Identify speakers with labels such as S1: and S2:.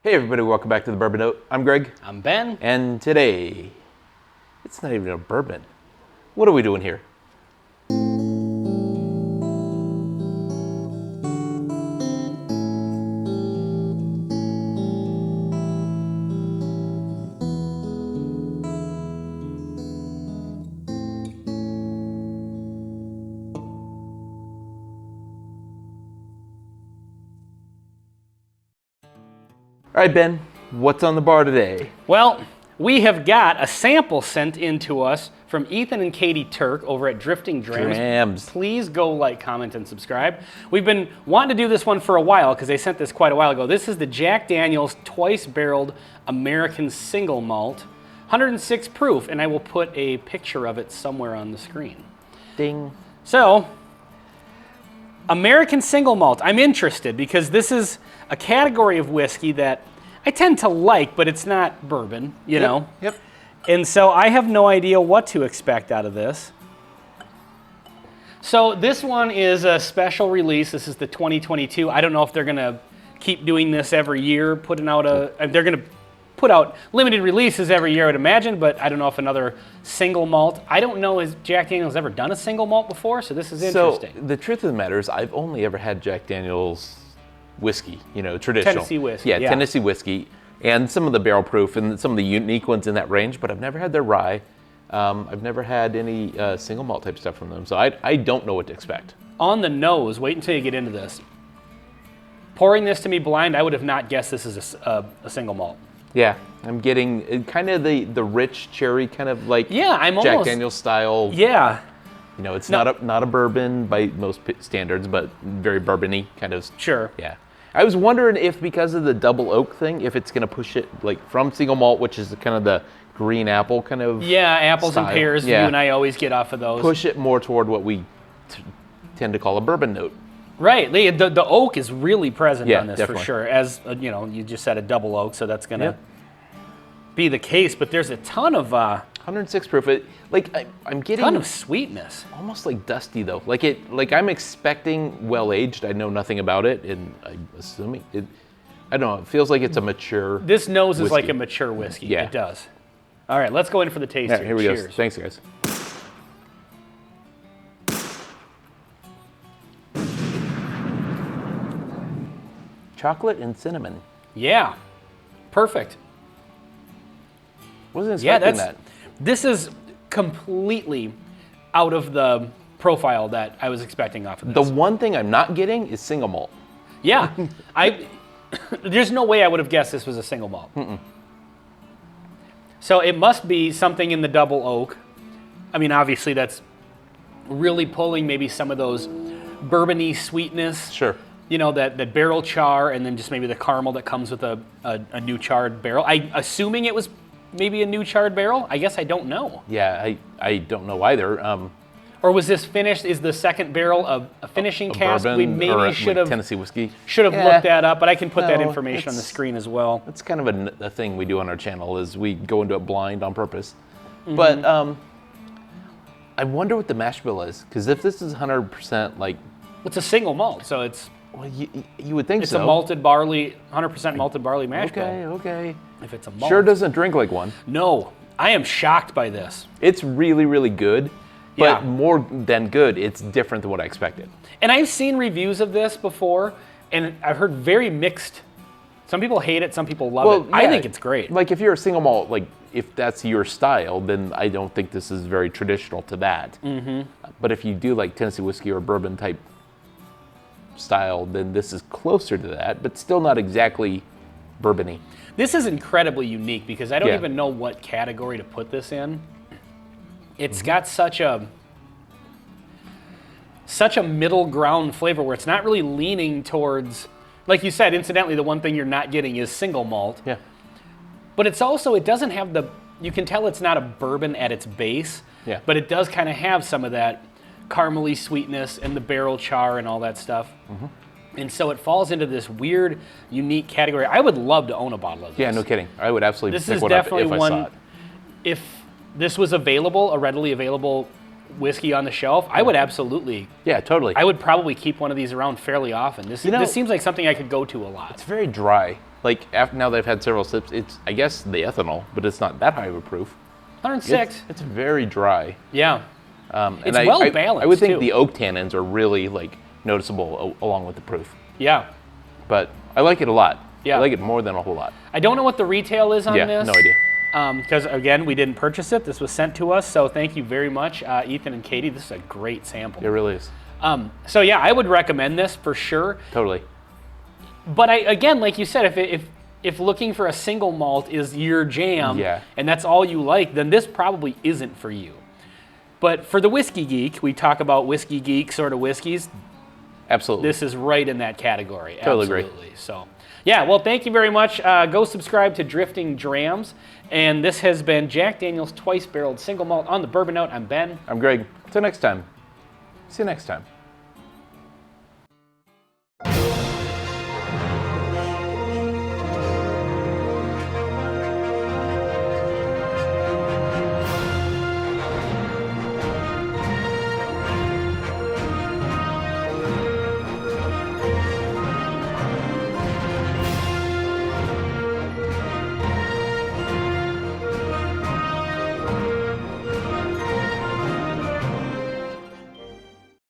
S1: Hey everybody, welcome back to the Bourbon Note. I'm Greg.
S2: I'm Ben.
S1: And today, it's not even a bourbon. What are we doing here? All right, Ben, what's on the bar today?
S2: Well, we have got a sample sent in to us from Ethan and Katie Turk over at Drifting Drams. Please go like, comment, and subscribe. We've been wanting to do this one for a while because they sent this quite a while ago. This is the Jack Daniel's twice-barreled American single malt, 106 proof, and I will put a picture of it somewhere on the screen.
S1: Ding.
S2: So, American single malt. I'm interested because this is a category of whiskey that I tend to like, but it's not bourbon, you know?
S1: Yep.
S2: And so I have no idea what to expect out of this. So this one is a special release. This is the 2022. I don't know if they're going to keep doing this every year, putting out they're going to put out limited releases every year, I would imagine, but I don't know if another single malt. I don't know if Jack Daniel's ever done a single malt before, so this is interesting.
S1: So the truth of the matter is I've only ever had Jack Daniel's whiskey, you know, traditional.
S2: Tennessee whiskey.
S1: Yeah, Tennessee whiskey, and some of the barrel proof and some of the unique ones in that range, but I've never had their rye. I've never had any single malt type stuff from them, so I don't know what to expect.
S2: On the nose, wait until you get into this. Pouring this to me blind, I would have not guessed this is a single malt.
S1: Yeah, I'm getting kind of the rich cherry, kind of like
S2: I'm
S1: Jack
S2: almost,
S1: Daniel's style.
S2: Yeah.
S1: You know, it's not a bourbon by most standards, but very bourbon-y kind of.
S2: Sure.
S1: Yeah. I was wondering if because of the double oak thing, if it's going to push it like from single malt, which is kind of the green apple kind of.
S2: Yeah, apples
S1: style.
S2: and pears.
S1: Yeah.
S2: You and I always get off of those.
S1: Push it more toward what we tend to call a bourbon note.
S2: Right. The oak is really present on this
S1: definitely.
S2: for sure. As you know, you just said a double oak, so that's going to be the case. But there's a ton of
S1: 106 proof. I'm getting
S2: ton of sweetness.
S1: Almost like dusty though. Like I'm expecting well aged. I know nothing about it, and I'm assuming it. I don't know. It feels like it's a mature.
S2: This nose is
S1: whiskey.
S2: like a mature whiskey.
S1: Yeah.
S2: It does. All right, let's go in for the taste.
S1: Here we
S2: Cheers.
S1: go. Thanks, guys. Chocolate and cinnamon.
S2: Yeah. Perfect.
S1: Wasn't expecting that.
S2: This is completely out of the profile that I was expecting off of this.
S1: The one thing I'm not getting is single malt.
S2: Yeah. There's no way I would have guessed this was a single malt.
S1: Mm-mm.
S2: So it must be something in the double oak. I mean, obviously that's really pulling maybe some of those bourbon-y sweetness.
S1: Sure.
S2: You know, that barrel char, and then just maybe the caramel that comes with a new charred barrel. Assuming it was maybe a new charred barrel. I guess I don't know.
S1: Yeah, I don't know either.
S2: Or was this finished? Is the second barrel a finishing cask?
S1: Bourbon
S2: We maybe should have
S1: Tennessee whiskey.
S2: Should have looked that up, but I can put that information on the screen as well.
S1: That's kind of a thing we do on our channel is we go into it blind on purpose.
S2: Mm-hmm.
S1: But I wonder what the mash bill is, because if this is 100% like,
S2: It's a single malt, so it's
S1: well, you would think
S2: it's
S1: so.
S2: a malted barley, 100% malted barley mash bill.
S1: Okay.
S2: If it's a malt.
S1: Sure doesn't drink like one.
S2: No, I am shocked by this.
S1: It's really, really good, but
S2: Yeah.
S1: more than good, it's different than what I expected.
S2: And I've seen reviews of this before, and I've heard very mixed. Some people hate it, some people love it. I think it's great.
S1: Like if you're a single malt, like if that's your style, then I don't think this is very traditional to that. Mm-hmm. But if you do like Tennessee whiskey or bourbon type style, then this is closer to that, but still not exactly bourbon-y.
S2: This is incredibly unique because I don't even know what category to put this in. It's got such a middle ground flavor where it's not really leaning towards, like you said, incidentally, the one thing you're not getting is single malt.
S1: Yeah.
S2: But it's also, it doesn't have you can tell it's not a bourbon at its base,
S1: Yeah.
S2: but it does kind of have some of that caramely sweetness and the barrel char and all that stuff. Mm-hmm. And so it falls into this weird, unique category. I would love to own a bottle of this.
S1: Yeah, no kidding. I would absolutely
S2: This
S1: pick
S2: is
S1: one up
S2: definitely
S1: if I
S2: one,
S1: saw it.
S2: if this was available, a readily available whiskey on the shelf, I would absolutely.
S1: Yeah, totally.
S2: I would probably keep one of these around fairly often. This seems like something I could go to a lot.
S1: It's very dry. like after now that I've had several sips, it's I guess the ethanol, but it's not that high of a proof.
S2: 106.
S1: It's very dry.
S2: Yeah.
S1: And
S2: It's well balanced,
S1: I would think
S2: too.
S1: the oak tannins are really like noticeable along with the proof.
S2: Yeah.
S1: But I like it a lot.
S2: Yeah.
S1: I like it more than a whole lot.
S2: I don't know what the retail is on
S1: Yeah,
S2: this.
S1: no idea.
S2: Because, again, we didn't purchase it. This was sent to us, so thank you very much, Ethan and Katie. This is a great sample.
S1: It really is.
S2: So, yeah, I would recommend this for sure.
S1: Totally.
S2: But, again, like you said, if looking for a single malt is your jam
S1: Yeah.
S2: and that's all you like, then this probably isn't for you. But for the whiskey geek, we talk about whiskey geek sort of whiskeys.
S1: Absolutely.
S2: This is right in that category.
S1: Totally agree.
S2: Absolutely. So, yeah, well, thank you very much. Go subscribe to Drifting Drams. And this has been Jack Daniel's Twice Barreled Single Malt on the Bourbon Note. I'm Ben.
S1: I'm Greg. Till next time. See you next time.